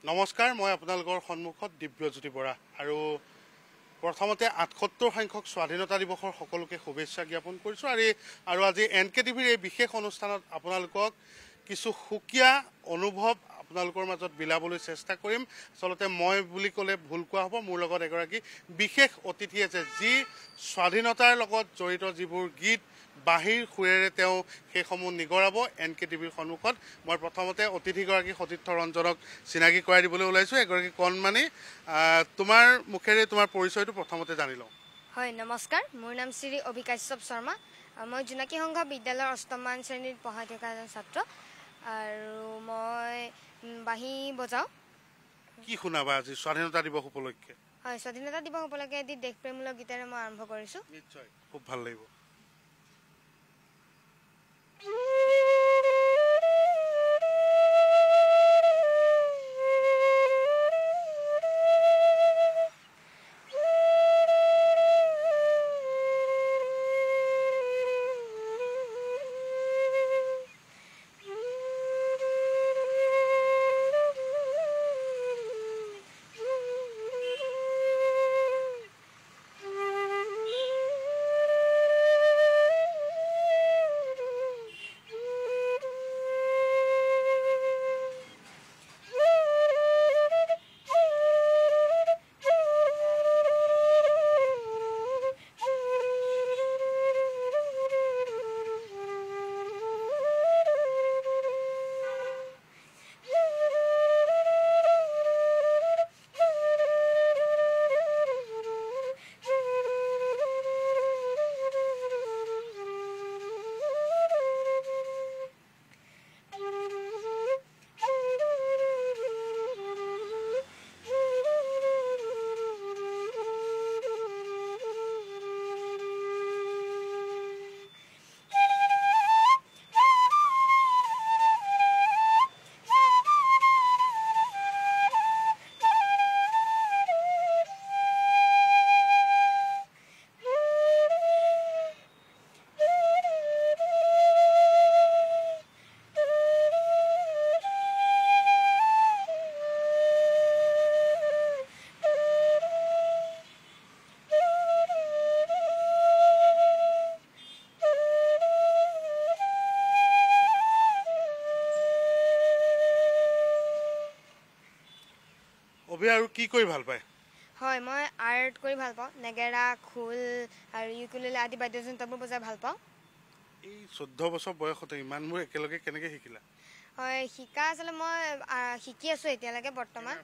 নমস্কাৰ, মই আপোনালোকৰ সন্মুখত দিব্যজ্যোতি বৰা আৰু প্ৰথমতে ৭৮ সংখ্যক স্বাধীনতা দিৱসৰ সকলোকে শুভেচ্ছা জ্ঞাপন কৰিছোঁ আৰু আজি NKTVৰ এই বিশেষ অনুষ্ঠানত আপোনালোকক কিছু সুকীয়া অনুভৱ আপোনালোকৰ মাজত বিলাবলৈ চেষ্টা কৰিম। আচলতে মই বুলি ক'লে ভুল কোৱা হ'ব, মোৰ লগত এগৰাকী বিশেষ অতিথি আছে যি স্বাধীনতাৰ লগত জড়িত যিবোৰ গীত বাঁহীৰ সুৰেৰে তেওঁ সেইসমূহ নিগৰাব NKTVৰ সন্মুখত। মই প্ৰথমতে অতিথিগৰাকী সতীৰ্থ ৰঞ্জনক চিনাকি কৰাই দিবলৈ ওলাইছোঁ। এগৰাকী কণমানি, তোমাৰ মুখেৰে তোমাৰ পৰিচয়টো প্ৰথমতে জানি লওঁ। হয়, নমস্কাৰ, মোৰ নাম শ্ৰী অভিকাশ্যপ শৰ্মা। মই জোনাকী সংঘ বিদ্যালয়ৰ ৮ম শ্ৰেণীত পঢ়াই থকা এজন ছাত্ৰ আৰু মই বাঁহী বজাওঁ। কি শুনাবা আজি স্বাধীনতা দিৱস উপলক্ষে? হয়, স্বাধীনতা দিৱস উপলক্ষে এটি দেশপ্ৰেমমূলক গীতেৰে মই আৰম্ভ কৰিছোঁ। নিশ্চয়, খুব ভাল লাগিব। অভি আৰু কি কৰি ভাল পায়? হয়, মই আৰ্ট কৰি ভাল পাওঁ। নেগেৰা, খোল আৰু ইউকুলেলে আদি বাদ্যযন্ত্ৰবোৰ বজাই ভাল পাওঁ। এই 14 বছৰ বয়সতে ইমানবোৰ একেলগে কেনেকৈ শিকিলা? হয়, শিকা আচলতে মই শিকি আছোঁ এতিয়ালৈকে বৰ্তমান।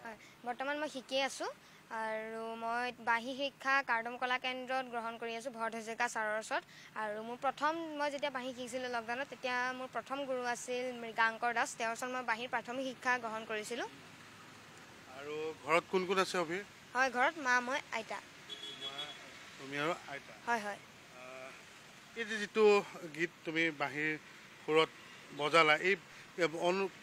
হয়, বৰ্তমান মই শিকিয়ে আছোঁ আৰু মই বাঁহী শিক্ষা কাৰ্ডম কলা কেন্দ্ৰত গ্ৰহণ কৰি আছোঁ ভৰত হাজৰিকা ছাৰৰ ওচৰত। আৰু মই যেতিয়া বাঁহী শিকিছিলোঁ লকডাউনত, তেতিয়া মোৰ প্ৰথম গুৰু আছিল মৃগাংকৰ দাস। তেওঁৰ ওচৰত মই বাঁহীৰ প্ৰাথমিক শিক্ষা গ্ৰহণ কৰিছিলোঁ। আৰু ঘৰত কোন কোন আছে অভি? হয়, ঘৰত মা, মই, আইতা। তুমি আৰু আইতা? হয় হয়। এই যিটো গীত তুমি বাঁহীৰ সুৰত বজালা, এই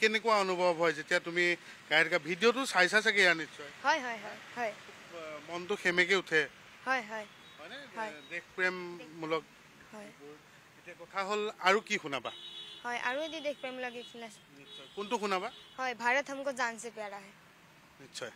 কেনেকুৱা অনুভৱ হয় যেতিয়া তুমি গাই থকা? ভিডিঅ'টো চাইছা চাগে ইয়াৰ নিশ্চয়? হয় হয় হয় হয়। মনটো সেমেকি উঠে। হয় হয়। হয়নে? দেশপ্ৰেমমূলক। হয়। এতিয়া কথা হ'ল আৰু কি শুনাবা? হয়, আৰু এটি দেশপ্ৰেমমূলক গীত শুনাইছোঁ। নিশ্চয়, কোনটো শুনাবা? হয়, ভাৰত हमको जान से प्यारा है। নিশ্চয়।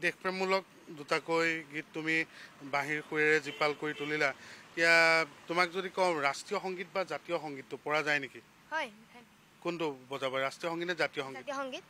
দেশপ্ৰেমমূলক দুটাকৈ গীত তুমি বাঁহীৰ সুৰেৰে জীপাল কৰি তুলিলা। এতিয়া তোমাক যদি কওঁ ৰাষ্ট্ৰীয় সংগীত বা জাতীয় সংগীতটো পৰা যায় নেকি? হয়, কোনটো বজাব, ৰাষ্ট্ৰীয় সংগীত নে জাতীয় সংগীত? জাতীয় সংগীত।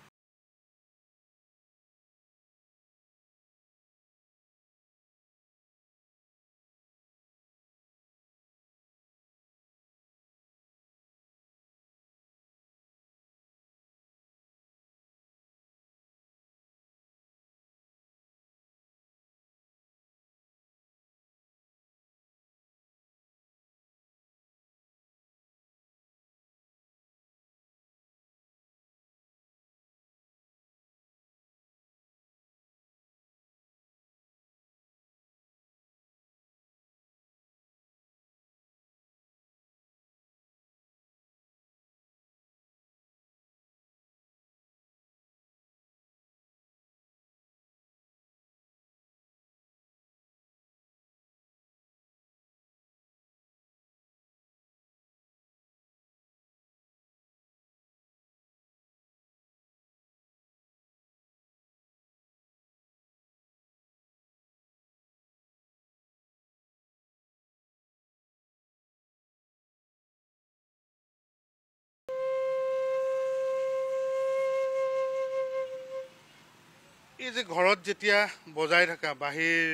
এই যে ঘৰত যেতিয়া বজাই থাকা বাঁহীৰ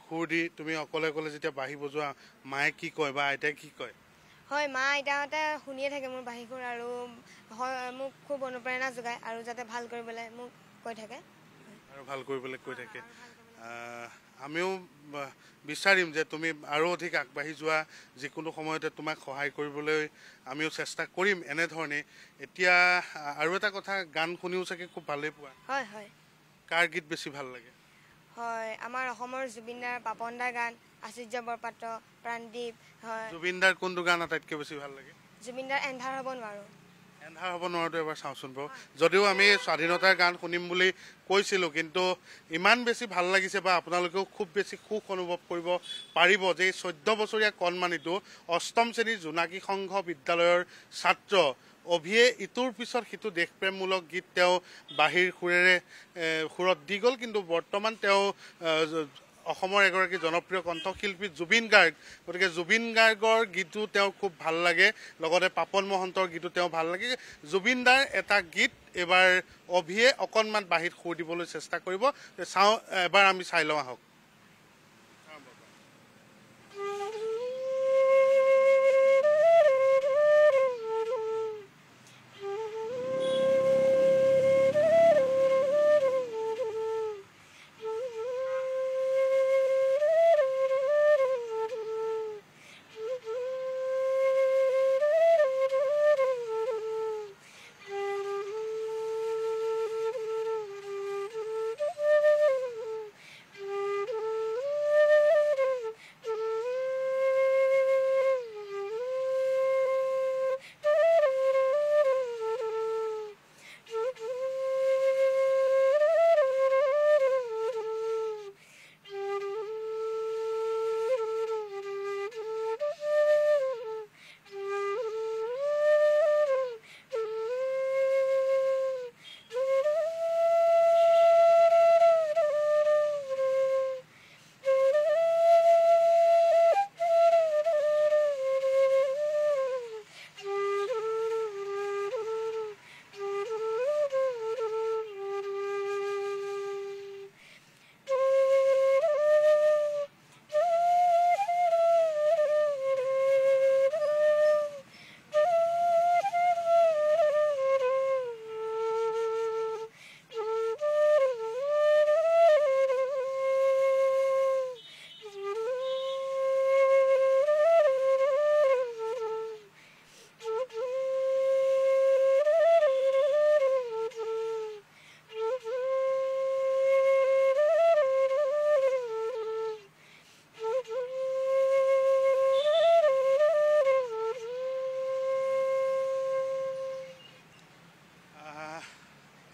সুৰ দি তুমি অকলে অকলে যেতিয়া বাঁহী বজোৱা, মায়ে কি কয় বা আইতাই কি কয়? হয়, মা আইতাহঁতে শুনিয়ে থাকে মোৰ বাঁহী সুৰ, আৰু মোক খুব অনুপ্ৰেৰণা যোগায় আৰু যাতে ভাল কৰিবলৈ মোক কৈ থাকে। আৰু ভাল কৰিবলৈ কৈ থাকে। আমিও বিচাৰিম যে তুমি আৰু অধিক আগবাঢ়ি যোৱা, যিকোনো সময়তে তোমাক সহায় কৰিবলৈ আমিও চেষ্টা কৰিম এনেধৰণে। এতিয়া আৰু এটা কথা, গান শুনিও চাগে খুব ভালেই পোৱা? হয় হয়। কাৰ গীত বেছি ভাল লাগে? হয়, আমাৰ অসমৰ জুবিন দাৰ, পাপন দাৰ গান, আচুৰ্য বৰপাত্ৰ, প্ৰাণদীপ। হয়, জুবিন দাৰ কোনটো গান আটাইতকৈ বেছি ভাল লাগে? জুবিন দাৰ এন্ধাৰ হ'ব নোৱাৰো। এন্ধাৰ হ'ব নোৱাৰোতো এবাৰ চাওঁচোন বাৰু। যদিও আমি স্বাধীনতাৰ গান শুনিম বুলি কৈছিলোঁ, কিন্তু ইমান বেছি ভাল লাগিছে বা আপোনালোকেও খুব বেছি সুখ অনুভৱ কৰিব পাৰিব যে 14 বছৰীয়া কণমানিটো অষ্টম শ্ৰেণীৰ জোনাকী সংঘ বিদ্যালয়ৰ ছাত্ৰ অভিয়ে ইটোৰ পিছত সিটো দেশপ্ৰেমমূলক গীত তেওঁ বাঁহীৰ সুৰত দি গ'ল। কিন্তু বৰ্তমান তেওঁ অসমৰ এগৰাকী জনপ্ৰিয় কণ্ঠশিল্পী জুবিন গাৰ্গ, গতিকে জুবিন গাৰ্গৰ গীতো তেওঁ খুব ভাল লাগে, লগতে পাপন মহন্তৰ গীতো তেওঁ ভাল লাগে। জুবিন দাৰ এটা গীত এবাৰ অভিয়ে অকণমান বাঁহীত সুৰ দিবলৈ চেষ্টা কৰিব। চাওঁ, এবাৰ আমি চাই লওঁ আহক।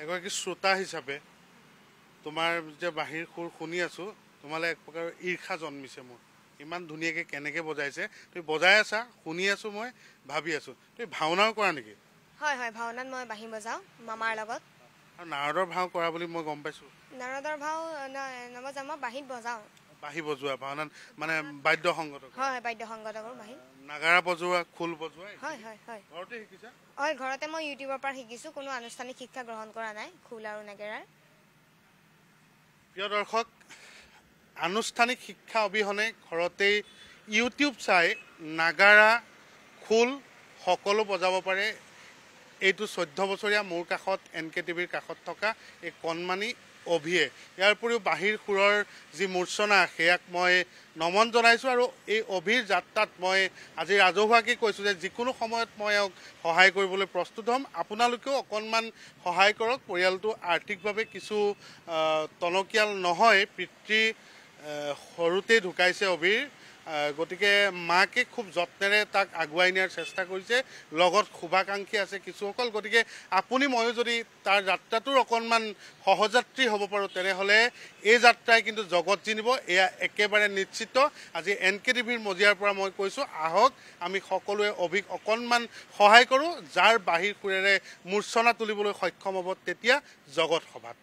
এগৰাকী শ্ৰোতা হিচাপে তোমাৰ যে বাঁহীৰ সুৰ শুনি আছোঁ, তোমালৈ এক প্ৰকাৰৰ ঈৰ্ষা জন্মিছে মোৰ। ইমান ধুনীয়াকৈ কেনেকৈ বজাইছে, তুমি বজাই আছা, শুনি আছোঁ, মই ভাবি আছোঁ। তুমি ভাওনাও কৰা নেকি? হয় হয়, ভাওনাত মই বাঁহী বজাওঁ মামাৰ লগত। আৰু নাৰদৰ ভাও কৰা বুলি মই গম পাইছোঁ। নাৰদৰ ভাও নবজাওঁ, মই বাঁহীত বজাওঁ। বাঁহী বজোৱা ভাওনাত মানে বাদ্য সংগত হয়, বাদ্য সংগত কৰোঁ বাঁহীত। নাগাৰা বজোৱা, খোল বজোৱা হয় হয় হয় ঘৰতে শিকিছা? হয়, ঘৰতে মই ইউটিউবৰ পৰা শিকিছোঁ, কোনো আনুষ্ঠানিক শিক্ষা গ্ৰহণ কৰা নাই খোল আৰু নেগেৰাৰ। প্ৰিয় দৰ্শক, আনুষ্ঠানিক শিক্ষা অবিহনে ঘৰতেই ইউটিউব চাই নাগাৰা, খোল সকলো বজাব পাৰে। এইটো 14 বছৰীয়া মোৰ কাষত NKTVৰ কাষত থকা এই কণমানি অভিয়ে। ইয়াৰ উপৰিও বাঁহীৰ সুৰৰ যি মূৰ্ছনা সেয়াক মই নমন জনাইছোঁ আৰু এই অভিৰ যাত্ৰাত মই আজি ৰাজহুৱাকৈ কৈছোঁ যে যিকোনো সময়ত মই এওঁক সহায় কৰিবলৈ প্ৰস্তুত হ'ম। আপোনালোকেও অকণমান সহায় কৰক। পৰিয়ালটো আৰ্থিকভাৱে কিছু টনকিয়াল নহয়। পিতৃ সৰুতেই ঢুকাইছে অভিৰ, গতিকে মাকে খুব যত্নেৰে তাক আগুৱাই নিয়াৰ চেষ্টা কৰিছে। লগত শুভাকাংক্ষী আছে কিছুসকল। গতিকে আপুনি ময়ো যদি তাৰ যাত্ৰাটোৰ অকণমান সহযাত্ৰী হ'ব পাৰোঁ তেনেহ'লে এই যাত্ৰাই কিন্তু জগত জিনিব, এয়া একেবাৰে নিশ্চিত। আজি NKTVৰ মজিয়াৰ পৰা মই কৈছোঁ, আহক আমি সকলোৱে অভিক অকণমান সহায় কৰোঁ। যাৰ বাঁহীৰ সুৰেৰে মূৰ্ছনা তুলিবলৈ সক্ষম হ'ব তেতিয়া জগত সভাত।